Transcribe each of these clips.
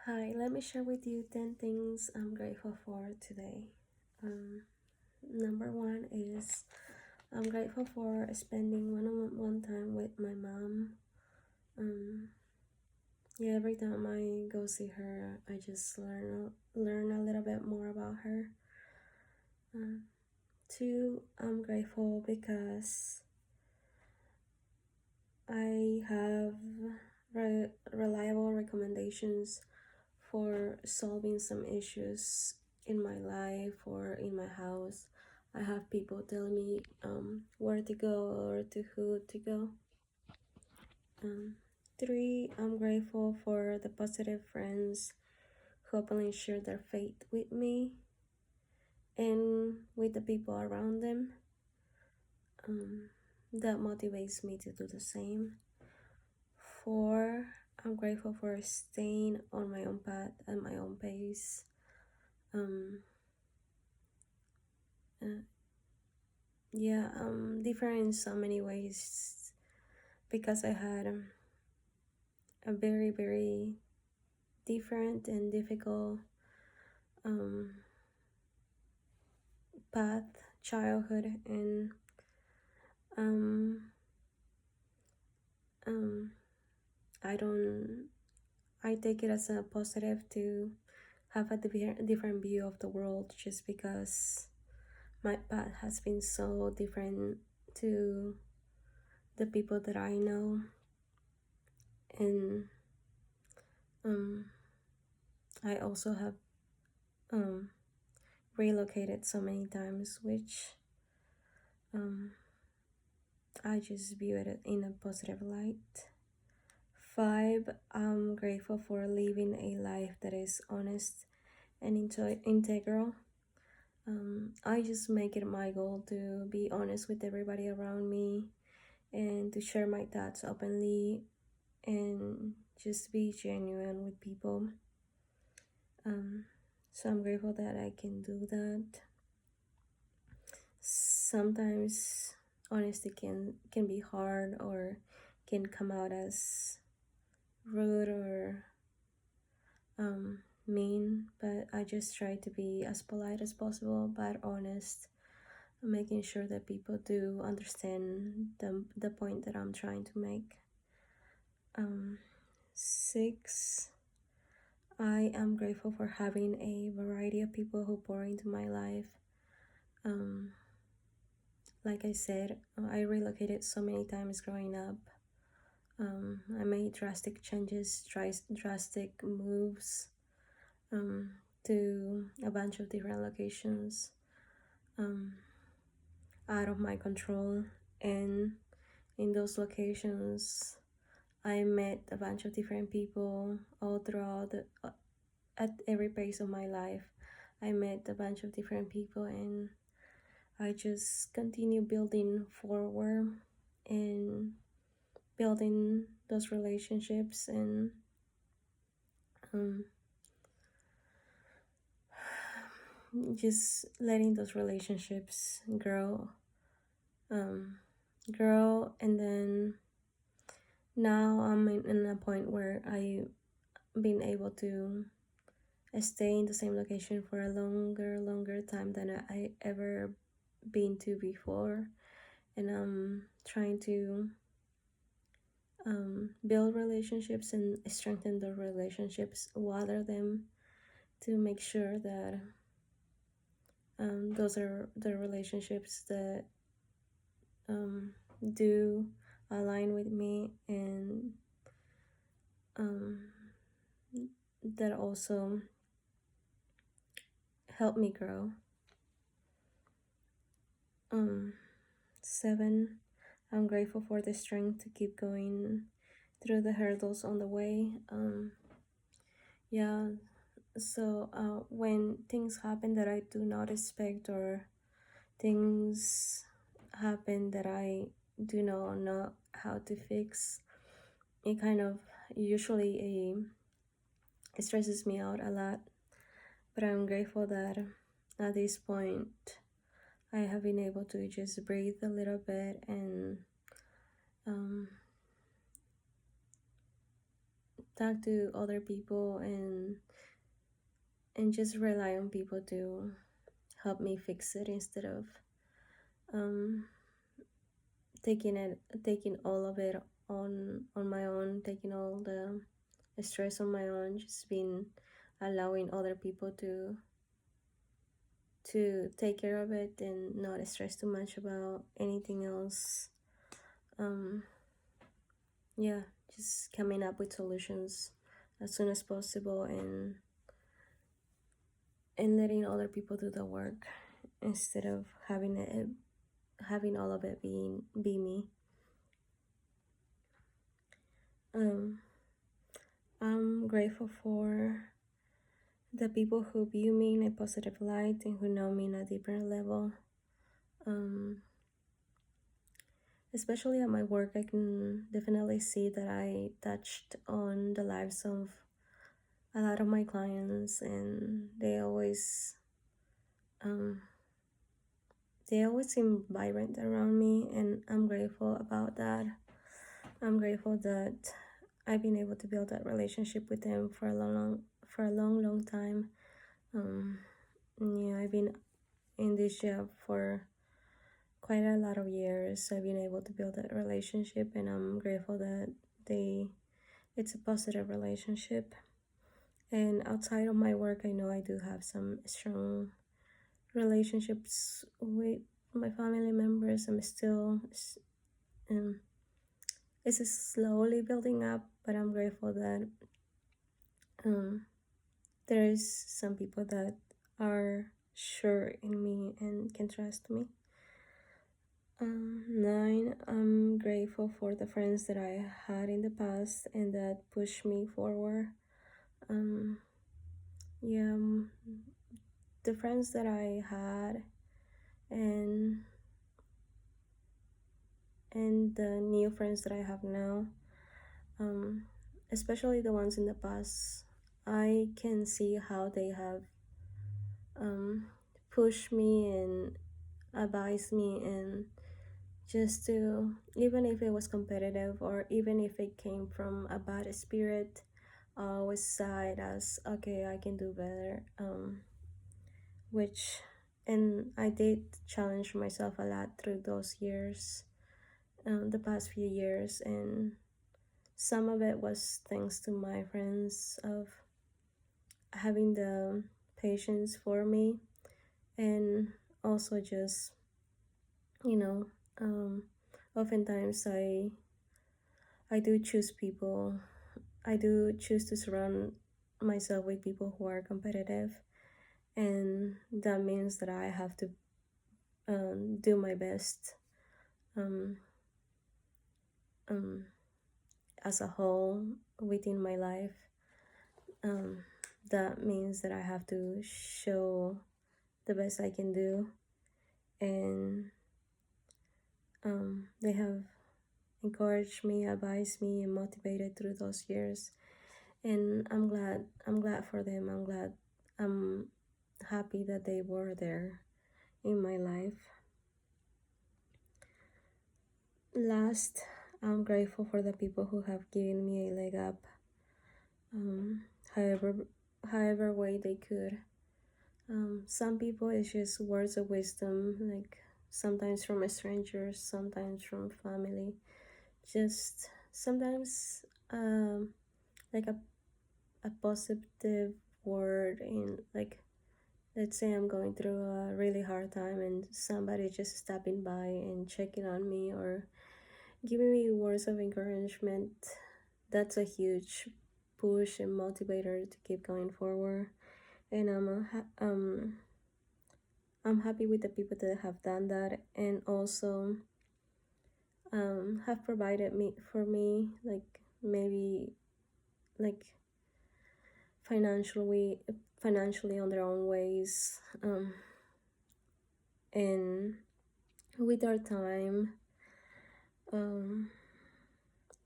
Hi, let me share with you 10 things I'm grateful for today. Um, Number one is I'm grateful for spending one-on-one time with my mom. Um, yeah, every time I go see her, I just learn a little bit more about her. Um, Two, I'm grateful because I have reliable recommendations for solving some issues in my life or in my house. I have people telling me where to go or to who to go. Um, Three, I'm grateful for the positive friends who openly share their faith with me and with the people around them. Um, that motivates me to do the same. Four, I'm grateful for staying on my own path at my own pace. Um, uh, yeah, different in so many ways because I had a very, very different and difficult um, path, childhood, and um, um, I don't, I take it as a positive to have a different view of the world just because my path has been so different to the people that I know, and um, I also have um, relocated so many times, which um, I just view it in a positive light. Five, I'm grateful for living a life that is honest and integral. I just make it my goal to be honest with everybody around me and to share my thoughts openly and just be genuine with people. Um, so I'm grateful that I can do that. Sometimes honesty can be hard or can come out as rude or mean, but I just try to be as polite as possible but honest, making sure that people do understand the point that I'm trying to make. Six, I am grateful for having a variety of people who pour into my life. Like I said, I relocated so many times growing up. I made drastic changes, drastic moves to a bunch of different locations out of my control. And in those locations, I met a bunch of different people all throughout at every pace of my life. I met a bunch of different people, and I just continue building forward and building those relationships and um, just letting those relationships um, grow. And then now I'm in a point where I've been able to stay in the same location for a longer time than I ever been to before, and I'm trying to build relationships and strengthen the relationships, water them to make sure that those are the relationships that do align with me and um, that also help me grow. 7, I'm grateful for the strength to keep going through the hurdles on the way. Yeah, so when things happen that I do not expect, or things happen that I do not know how to fix, it kind of usually it stresses me out a lot. But I'm grateful that at this point I have been able to just breathe a little bit and talk to other people and just rely on people to help me fix it instead of um, taking all of it on my own, taking all the stress on my own, just being allowing other people to take care of it and not stress too much about anything else. um yeah, just coming up with solutions as soon as possible and letting other people do the work instead of having all of it be me. um I'm grateful for the people who view me in a positive light and who know me in a deeper level. um Especially at my work, I can definitely see that I touched on the lives of a lot of my clients, and um, they always seem vibrant around me, and I'm grateful about that. I'm grateful that I've been able to build that relationship with them for a long time. Um, yeah, I've been in this job for quite a lot of years. I've been able to build that relationship, and I'm grateful that they it's a positive relationship. And outside of my work, I know I do have some strong relationships with my family members. Um, it's slowly building up, but I'm grateful that um, there is some people that are sure in me and can trust me. 9, I'm grateful for the friends that I had in the past and that pushed me forward. Um, yeah, the friends that I had and the new friends that I have now, um, especially the ones in the past, I can see how they have um, pushed me and advised me, and just to, even if it was competitive or even if it came from a bad spirit, I always saw it as okay, I can do better. Which, and I did challenge myself a lot through those years, the past few years, and some of it was thanks to my friends of having the patience for me, and also just, you know, um, oftentimes I do choose people. I do choose to surround myself with people who are competitive, and that means that I have to do my best um, um, as a whole within my life. Um, that means that I have to show the best I can do, and they have encouraged me, advised me, and motivated through those years. And I'm glad. I'm glad for them. I'm happy that they were there in my life. Last, I'm grateful for the people who have given me a leg up, um, however, however way they could. Some people it's just words of wisdom, like sometimes from strangers, sometimes from family. Just sometimes, like a positive word in, like, let's say I'm going through a really hard time and somebody just stopping by and checking on me or giving me words of encouragement. That's a huge push and motivator to keep going forward. And I'm happy with the people that have done that, and also have provided me for me, like maybe like financially financially on their own ways, and with their time, um,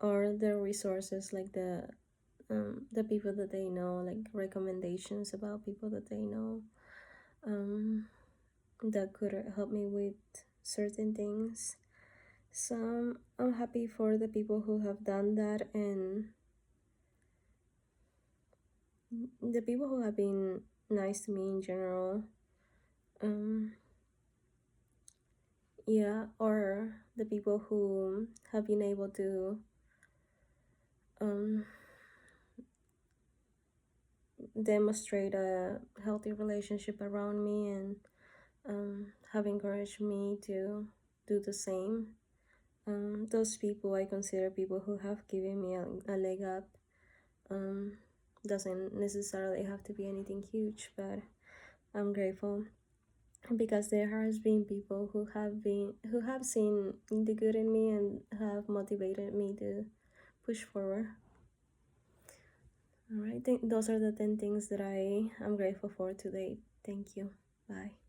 or their resources, like the people that they know, like recommendations about people that they know, um, that could help me with certain things. So I'm happy for the people who have done that, and the people who have been nice to me in general, um, yeah, or the people who have been able to um, demonstrate a healthy relationship around me and have encouraged me to do the same. Those people I consider people who have given me a leg up. Um, doesn't necessarily have to be anything huge, but I'm grateful because there has been people who have seen the good in me and have motivated me to push forward. All right, those are the 10 things that I am grateful for today. Thank you. Bye.